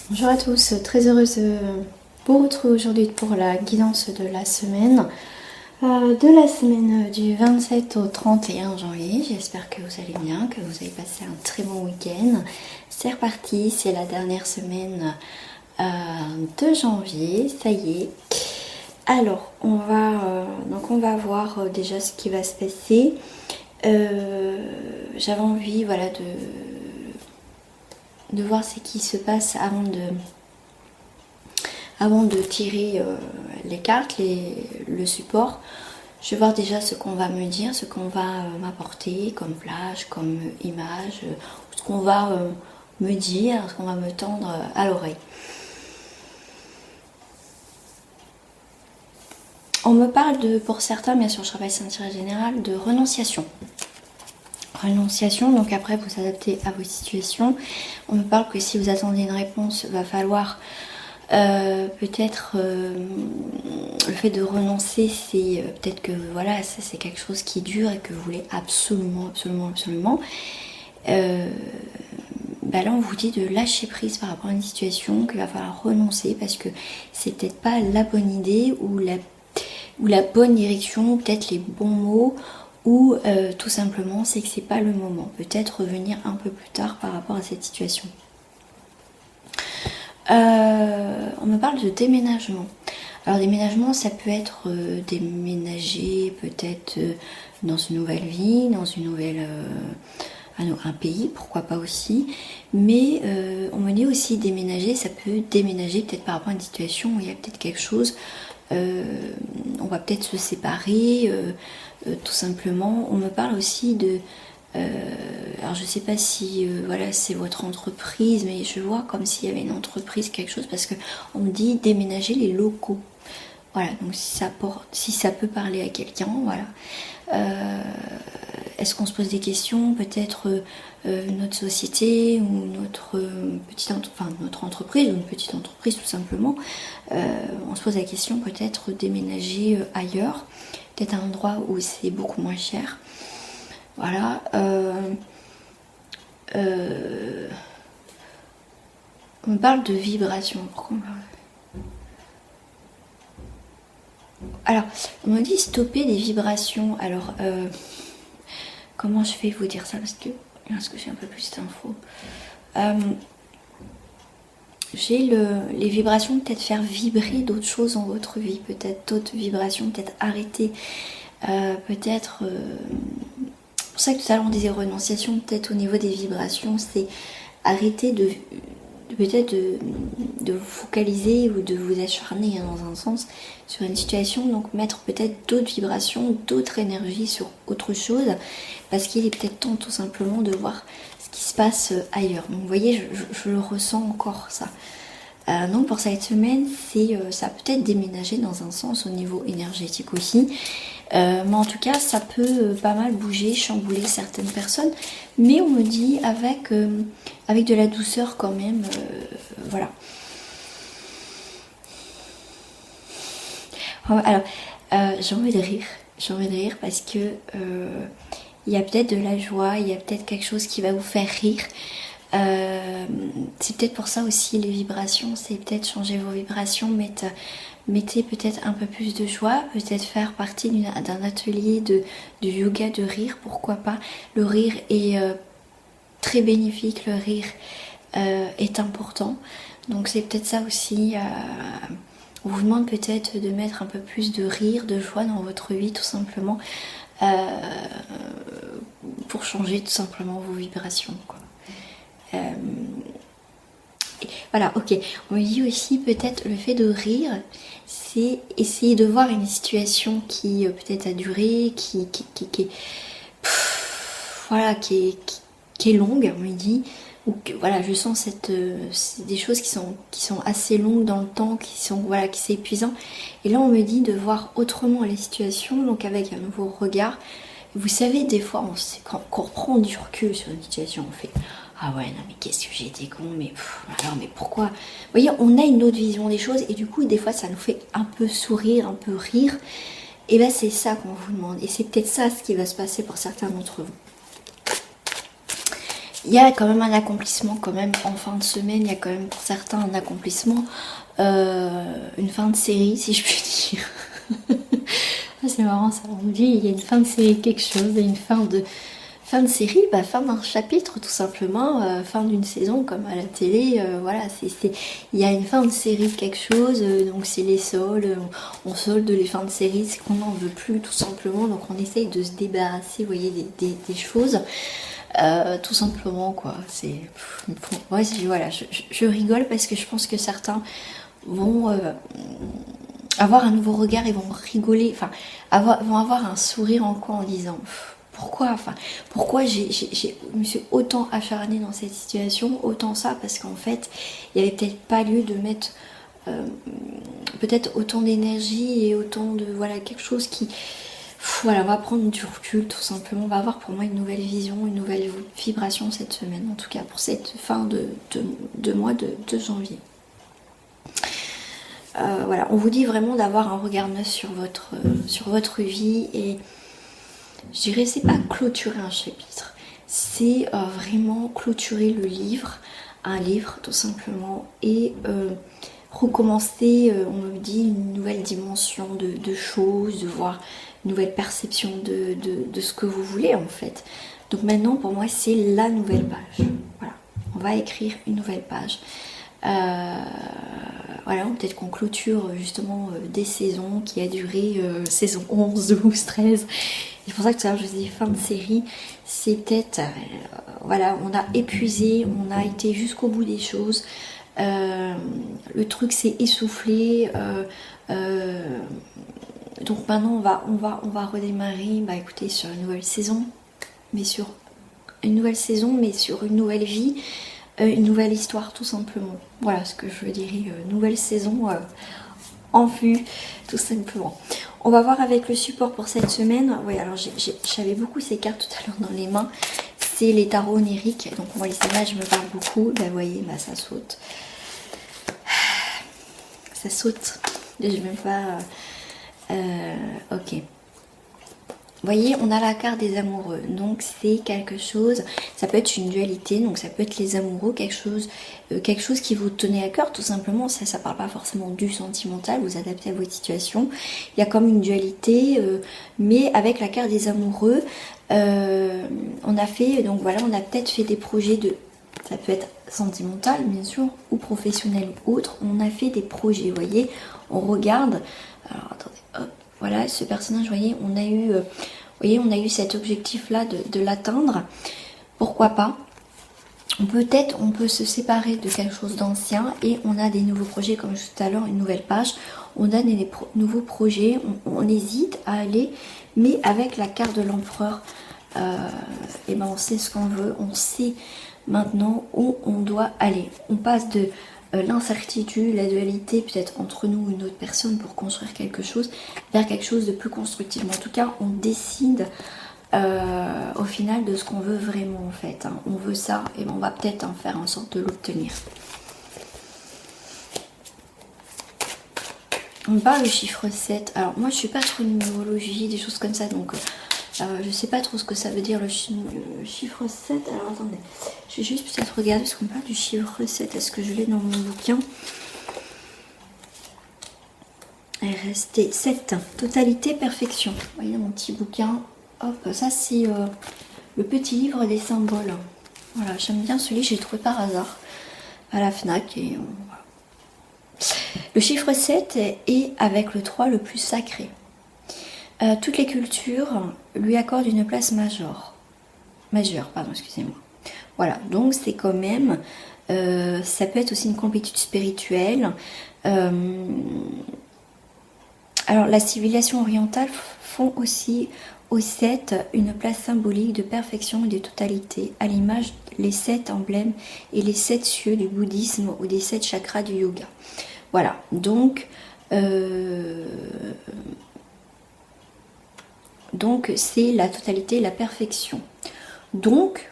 Bonjour à tous, très heureuse de vous retrouver aujourd'hui pour la guidance de la semaine. Du 27 au 31 janvier. J'espère que vous allez bien, que vous avez passé un très bon week-end. C'est reparti, c'est la dernière semaine de janvier, ça y est. Alors, on va voir déjà ce qui va se passer. J'avais envie, voilà, de voir ce qui se passe avant de tirer les cartes, le support. Je vais voir déjà ce qu'on va me dire, ce qu'on va m'apporter comme flash, comme image, ce qu'on va me dire, ce qu'on va me tendre à l'oreille. On me parle pour certains, bien sûr je travaille sur un tirage général, de renonciation. Renonciation, donc après vous adaptez à vos situations. On me parle que si vous attendez une réponse, il va falloir peut-être le fait de renoncer, c'est peut-être que voilà, c'est quelque chose qui dure et que vous voulez absolument. Là on vous dit de lâcher prise par rapport à une situation, qu'il va falloir renoncer parce que c'est peut-être pas la bonne idée ou la bonne direction, ou peut-être les bons mots, ou tout simplement c'est que c'est pas le moment. Peut-être revenir un peu plus tard par rapport à cette situation. On me parle de déménagement. Alors déménagement, ça peut être déménager peut-être dans une nouvelle vie, dans une nouvelle un pays, pourquoi pas aussi. Mais on me dit aussi déménager, ça peut déménager peut-être par rapport à une situation où il y a peut-être quelque chose. On va peut-être se séparer, tout simplement. On me parle aussi de alors je sais pas si voilà c'est votre entreprise, mais je vois comme s'il y avait une entreprise, quelque chose, parce que on me dit déménager les locaux. Voilà, donc si ça peut parler à quelqu'un, voilà. Est-ce qu'on se pose des questions, peut-être notre société ou notre notre entreprise ou une petite entreprise tout simplement, on se pose la question peut-être déménager ailleurs, peut-être à un endroit où c'est beaucoup moins cher. Voilà. On me parle de vibration. Pourquoi on parle ? Alors, on me dit stopper des vibrations. Alors, comment je vais vous dire ça parce que j'ai un peu plus d'infos. J'ai les vibrations, peut-être faire vibrer d'autres choses dans votre vie, peut-être d'autres vibrations, peut-être arrêter, peut-être. C'est pour ça que tout à l'heure on disait renonciation, peut-être au niveau des vibrations, c'est arrêter peut-être de vous focaliser ou de vous acharner dans un sens sur une situation, donc mettre peut-être d'autres vibrations, d'autres énergies sur autre chose, parce qu'il est peut-être temps tout simplement de voir ce qui se passe ailleurs. Donc vous voyez, je le ressens encore ça. Donc pour cette semaine, ça peut être déménager dans un sens au niveau énergétique aussi. Mais en tout cas, ça peut pas mal bouger, chambouler certaines personnes. Mais on me dit avec de la douceur quand même. Voilà. Alors, j'ai envie de rire. J'ai envie de rire parce que il y a peut-être de la joie, il y a peut-être quelque chose qui va vous faire rire. C'est peut-être pour ça aussi les vibrations, c'est peut-être changer vos vibrations, mettez peut-être un peu plus de joie, peut-être faire partie d'un atelier de yoga de rire, pourquoi pas. Le rire est très bénéfique, le rire est important, donc c'est peut-être ça aussi. On vous demande peut-être de mettre un peu plus de rire, de joie dans votre vie tout simplement, pour changer tout simplement vos vibrations, quoi. Voilà, ok. On me dit aussi peut-être le fait de rire, c'est essayer de voir une situation qui peut-être a duré, qui est longue, on me dit, ou que voilà, je sens c'est des choses qui sont assez longues dans le temps, qui c'est épuisant. Et là on me dit de voir autrement les situations, donc avec un nouveau regard. Vous savez, des fois, quand on reprend du recul sur une situation, on fait ah ouais, non mais qu'est-ce que j'ai été con, mais alors mais pourquoi ? Vous voyez, on a une autre vision des choses et du coup, des fois, ça nous fait un peu sourire, un peu rire. Et ben c'est ça qu'on vous demande. Et c'est peut-être ça ce qui va se passer pour certains d'entre vous. il y a quand même un accomplissement quand même en fin de semaine, il y a quand même pour certains un accomplissement, une fin de série si je puis dire. C'est marrant ça, on me dit il y a une fin de série quelque chose, il y a une fin de série, bah, fin d'un chapitre tout simplement, fin d'une saison comme à la télé, voilà, il y a une fin de série de quelque chose, donc c'est les soldes, on solde les fins de série, c'est qu'on n'en veut plus tout simplement, donc on essaye de se débarrasser, vous voyez, des choses. Tout simplement quoi, c'est ouais, voilà, je rigole parce que je pense que certains vont avoir un nouveau regard et vont rigoler, enfin vont avoir un sourire en coin en disant pourquoi je me suis autant acharnée dans cette situation, autant ça, parce qu'en fait il n'y avait peut-être pas lieu de mettre peut-être autant d'énergie et autant de voilà quelque chose qui voilà, on va prendre du recul tout simplement, on va avoir pour moi une nouvelle vision, une nouvelle vibration cette semaine, en tout cas pour cette fin de mois de janvier. Voilà, on vous dit vraiment d'avoir un regard neuf sur votre vie, et je dirais c'est pas clôturer un chapitre, c'est vraiment clôturer un livre tout simplement, et recommencer, on me dit, une nouvelle dimension de choses, de voir une nouvelle perception de ce que vous voulez en fait. Donc maintenant pour moi c'est la nouvelle page. Voilà, on va écrire une nouvelle page. Voilà, peut-être qu'on clôture justement des saisons qui a duré saison 11, 12, 13. C'est pour ça que tout à l'heure je vous dis fin de série, c'est peut-être, voilà, on a épuisé, on a été jusqu'au bout des choses. Le truc s'est essoufflé, donc maintenant on va redémarrer, bah écoutez, sur une nouvelle saison, mais sur une nouvelle vie, une nouvelle histoire tout simplement. Voilà ce que je dirais, nouvelle saison en vue tout simplement. On va voir avec le support pour cette semaine. Oui, alors j'avais beaucoup ces cartes tout à l'heure dans les mains, c'est les tarots oniriques, donc on voit les images me parlent beaucoup. Bah vous voyez, bah ça saute. Ça saute. Je vais même pas... ok. Vous voyez, on a la carte des amoureux. Donc c'est quelque chose, ça peut être une dualité, donc ça peut être les amoureux, quelque chose qui vous tenait à cœur, tout simplement. Ça parle pas forcément du sentimental, vous adaptez à votre situation. Il y a comme une dualité, mais avec la carte des amoureux, on a fait, donc voilà, on a peut-être fait des projets ça peut être sentimental bien sûr, ou professionnel ou autre. On a fait des projets, vous voyez, on regarde. Alors attendez, hop, voilà, ce personnage, vous voyez, on a eu cet objectif là de l'atteindre. Pourquoi pas? Peut-être on peut se séparer de quelque chose d'ancien et on a des nouveaux projets, comme je disais tout à l'heure, une nouvelle page. On a des nouveaux projets, on hésite à aller, mais avec la carte de l'empereur, et ben on sait ce qu'on veut, on sait maintenant où on doit aller. On passe de l'incertitude, la dualité peut-être entre nous ou une autre personne pour construire quelque chose, vers quelque chose de plus constructif. Mais en tout cas, on décide au final de ce qu'on veut vraiment en fait. Hein. On veut ça et on va peut-être en faire en sorte de l'obtenir. On parle du chiffre 7. Alors moi je suis pas trop numérologie, des choses comme ça, donc je sais pas trop ce que ça veut dire le chiffre 7. Alors attendez, je vais juste peut-être regarder parce qu'on parle du chiffre 7. Est-ce que je l'ai dans mon bouquin? RST 7, totalité, perfection. Vous voyez mon petit bouquin. Hop, ça c'est le petit livre des symboles. Voilà, j'aime bien celui, j'ai trouvé par hasard à la FNAC. Et, voilà. Le chiffre 7 est avec le 3 le plus sacré. Toutes les cultures lui accordent une place majeure, pardon, excusez-moi. Voilà, donc c'est quand même, ça peut être aussi une complétude spirituelle. Alors la civilisation orientale font aussi au 7 une place symbolique de perfection et de totalité, à l'image les 7 emblèmes et les 7 cieux du bouddhisme ou des 7 chakras du yoga. Voilà, donc c'est la totalité et la perfection. Donc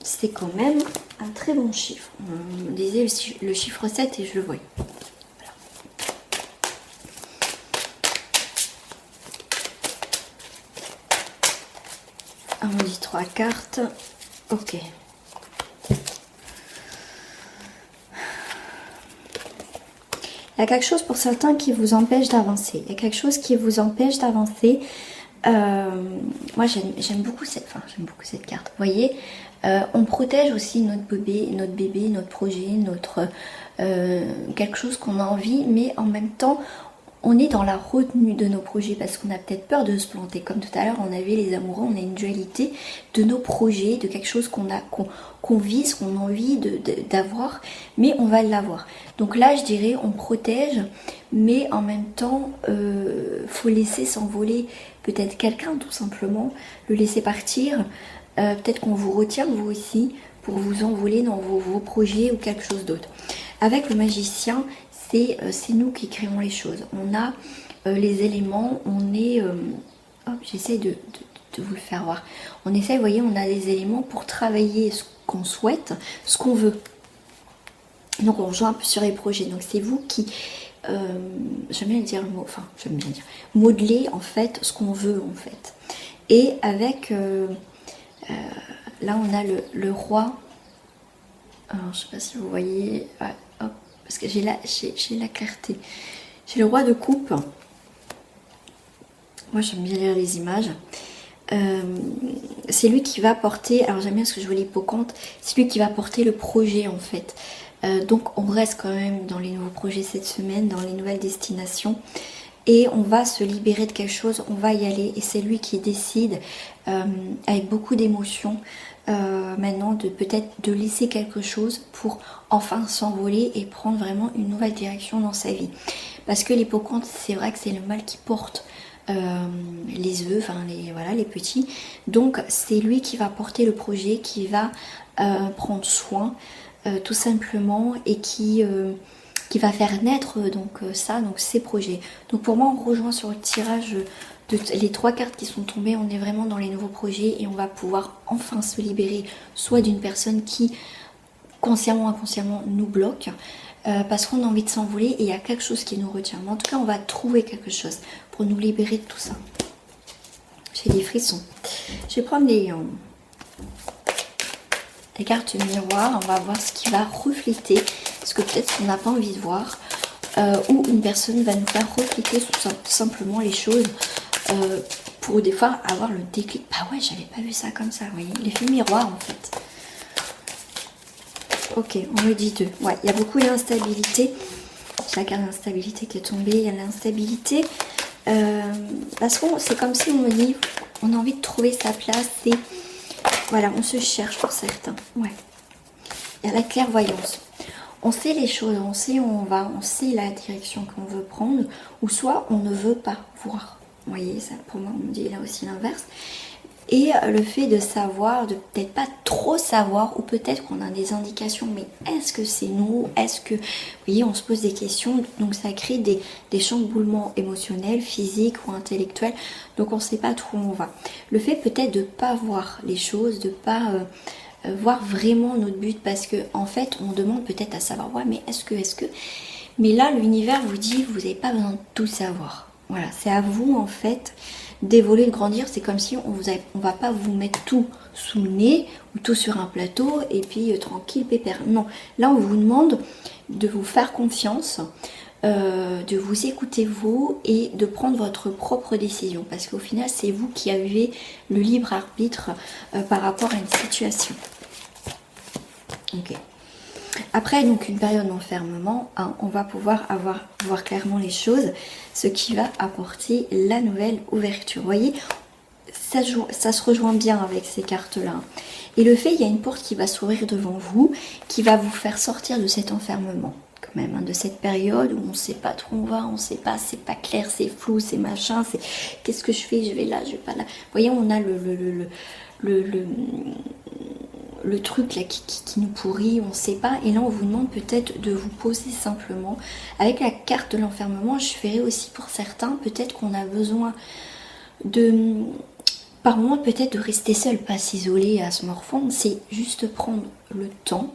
c'est quand même un très bon chiffre. On disait le chiffre 7 et je le voyais. Voilà. On dit 3 cartes. Ok. Il y a quelque chose pour certains qui vous empêche d'avancer. Il y a quelque chose qui vous empêche d'avancer. Moi j'aime beaucoup cette carte. Vous voyez, on protège aussi notre bébé, notre projet, quelque chose qu'on a envie, mais en même temps on est dans la retenue de nos projets parce qu'on a peut-être peur de se planter. Comme tout à l'heure, on avait les amoureux, on a une dualité de nos projets, de quelque chose qu'on vise, qu'on a envie d'avoir, mais on va l'avoir. Donc là, je dirais, on protège, mais en même temps, faut laisser s'envoler peut-être quelqu'un, tout simplement, le laisser partir. Peut-être qu'on vous retient, vous aussi, pour vous envoler dans vos projets ou quelque chose d'autre. Avec le magicien, c'est nous qui créons les choses. On a les éléments, on est... hop, j'essaie de vous le faire voir. On essaie, vous voyez, on a les éléments pour travailler ce qu'on souhaite, ce qu'on veut. Donc on joue un peu sur les projets. Donc c'est vous qui... j'aime bien dire le mot, enfin j'aime bien dire, modeler en fait ce qu'on veut en fait. Et avec... là on a le roi. Alors je sais pas si vous voyez... Ouais, hop. Parce que j'ai la clarté. J'ai le roi de coupe. Moi j'aime bien lire les images. C'est lui qui va porter, alors j'aime bien ce que je vois l'hippocampe, c'est lui qui va porter le projet en fait. Donc on reste quand même dans les nouveaux projets cette semaine, dans les nouvelles destinations. Et on va se libérer de quelque chose, on va y aller. Et c'est lui qui décide avec beaucoup d'émotion maintenant de peut-être de laisser quelque chose pour enfin s'envoler et prendre vraiment une nouvelle direction dans sa vie. Parce que l'hippocampe, c'est vrai que c'est le mâle qui porte les œufs, enfin les petits. Donc c'est lui qui va porter le projet, qui va prendre soin tout simplement et qui va faire naître donc ces projets. Donc pour moi on rejoint sur le tirage de les 3 cartes qui sont tombées, on est vraiment dans les nouveaux projets et on va pouvoir enfin se libérer soit d'une personne qui consciemment ou inconsciemment nous bloque parce qu'on a envie de s'envoler et il y a quelque chose qui nous retient. Mais en tout cas on va trouver quelque chose pour nous libérer de tout ça. J'ai des frissons. Je vais prendre les cartes miroirs, on va voir ce qui va refléter, parce que peut-être qu'on n'a pas envie de voir, ou une personne va nous faire refléter tout simplement les choses, pour des fois avoir le déclic. Ah ouais, j'avais pas vu ça comme ça, vous voyez, l'effet miroir en fait. Ok, on me dit 2. Ouais, il y a beaucoup d'instabilité. J'ai la carte d'instabilité qui est tombée, il y a l'instabilité. Parce que c'est comme si on me dit, on a envie de trouver sa place et voilà, on se cherche pour certains. Ouais. Il y a la clairvoyance. On sait les choses, on sait où on va, on sait la direction qu'on veut prendre, ou soit on ne veut pas voir. Vous voyez, ça pour moi, on me dit là aussi l'inverse. Et le fait de savoir, de peut-être pas trop savoir, ou peut-être qu'on a des indications, mais est-ce que c'est nous? Est-ce que, vous voyez, on se pose des questions, donc ça crée des chamboulements émotionnels, physiques ou intellectuels, donc on ne sait pas trop où on va. Le fait peut-être de ne pas voir les choses, de ne pas voir vraiment notre but, parce que en fait, on demande peut-être à savoir, ouais, mais est-ce que... Mais là, l'univers vous dit, vous n'avez pas besoin de tout savoir. Voilà, c'est à vous en fait d'évoluer, de grandir. C'est comme si on va pas vous mettre tout sous le nez ou tout sur un plateau et puis tranquille, pépère. Non, là on vous demande de vous faire confiance, de vous écouter vous et de prendre votre propre décision. Parce qu'au final, c'est vous qui avez le libre arbitre par rapport à une situation. Ok. Après donc une période d'enfermement, hein, on va pouvoir voir clairement les choses, ce qui va apporter la nouvelle ouverture. Vous voyez, ça se rejoint bien avec ces cartes-là. Et le fait, il y a une porte qui va s'ouvrir devant vous, qui va vous faire sortir de cet enfermement. Quand même, hein, de cette période où on ne sait pas trop où on va, on ne sait pas, c'est pas clair, c'est flou, c'est machin, c'est qu'est-ce que je fais, je vais là, je vais pas là. Vous voyez, on a le truc là qui nous pourrit, on ne sait pas, et là on vous demande peut-être de vous poser simplement. Avec la carte de l'enfermement, je verrai aussi pour certains, peut-être qu'on a besoin de, par moment peut-être de rester seul, pas s'isoler à se morfondre, c'est juste prendre le temps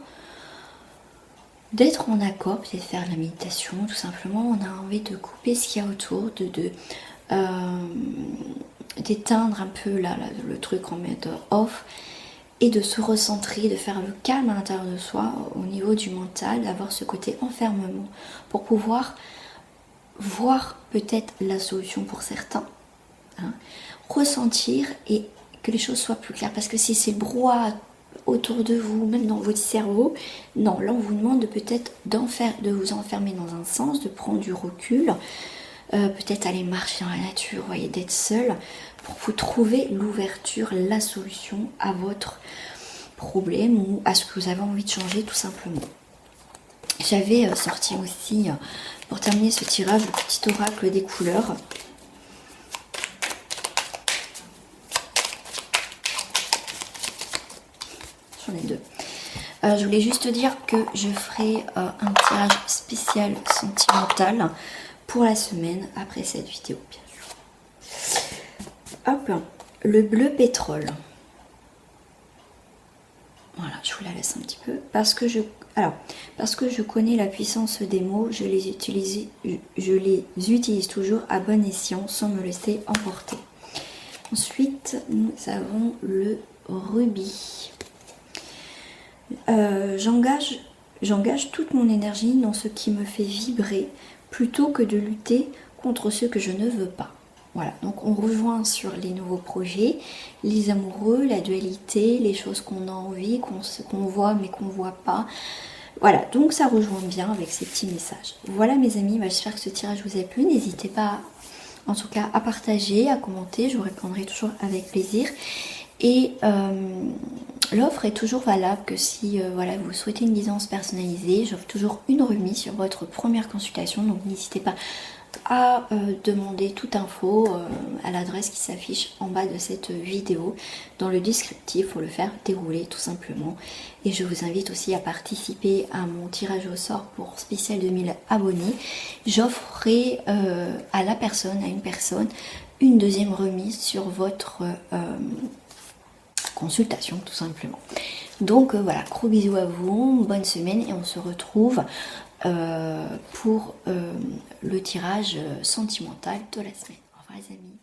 d'être en accord, peut-être faire la méditation, tout simplement. On a envie de couper ce qu'il y a autour, d'éteindre un peu là, le truc en mode off, et de se recentrer, de faire le calme à l'intérieur de soi au niveau du mental, d'avoir ce côté enfermement pour pouvoir voir peut-être la solution pour certains, hein, ressentir et que les choses soient plus claires, parce que si c'est le brouhaha autour de vous, même dans votre cerveau, non, là on vous demande peut-être de vous enfermer dans un sens, de prendre du recul, peut-être aller marcher dans la nature, vous voyez, d'être seul pour vous trouver l'ouverture, la solution à votre problème ou à ce que vous avez envie de changer tout simplement. J'avais sorti aussi, pour terminer ce tirage, le petit oracle des couleurs. J'en ai deux. Je voulais juste dire que je ferai un tirage spécial sentimental pour la semaine après cette vidéo, bien sûr. Hop, le bleu pétrole. Voilà, je vous la laisse un petit peu. Parce que je connais la puissance des mots, je les utilise toujours à bon escient sans me laisser emporter. Ensuite, nous avons le rubis. J'engage toute mon énergie dans ce qui me fait vibrer plutôt que de lutter contre ce que je ne veux pas. Voilà, donc on rejoint sur les nouveaux projets, les amoureux, la dualité, les choses qu'on a envie, qu'on voit mais qu'on ne voit pas. Voilà, donc ça rejoint bien avec ces petits messages. Voilà mes amis, j'espère que ce tirage vous a plu. N'hésitez pas en tout cas à partager, à commenter, je vous répondrai toujours avec plaisir. Et l'offre est toujours valable que si voilà, vous souhaitez une guidance personnalisée. J'offre toujours une remise sur votre première consultation, donc n'hésitez pas à demander toute info à l'adresse qui s'affiche en bas de cette vidéo. Dans le descriptif, il faut le faire dérouler tout simplement. Et je vous invite aussi à participer à mon tirage au sort pour spécial 2000 abonnés. J'offrerai à une personne, une deuxième remise sur votre consultation tout simplement. Donc voilà, gros bisous à vous, bonne semaine et on se retrouve pour le tirage sentimental de la semaine. Au revoir les amis.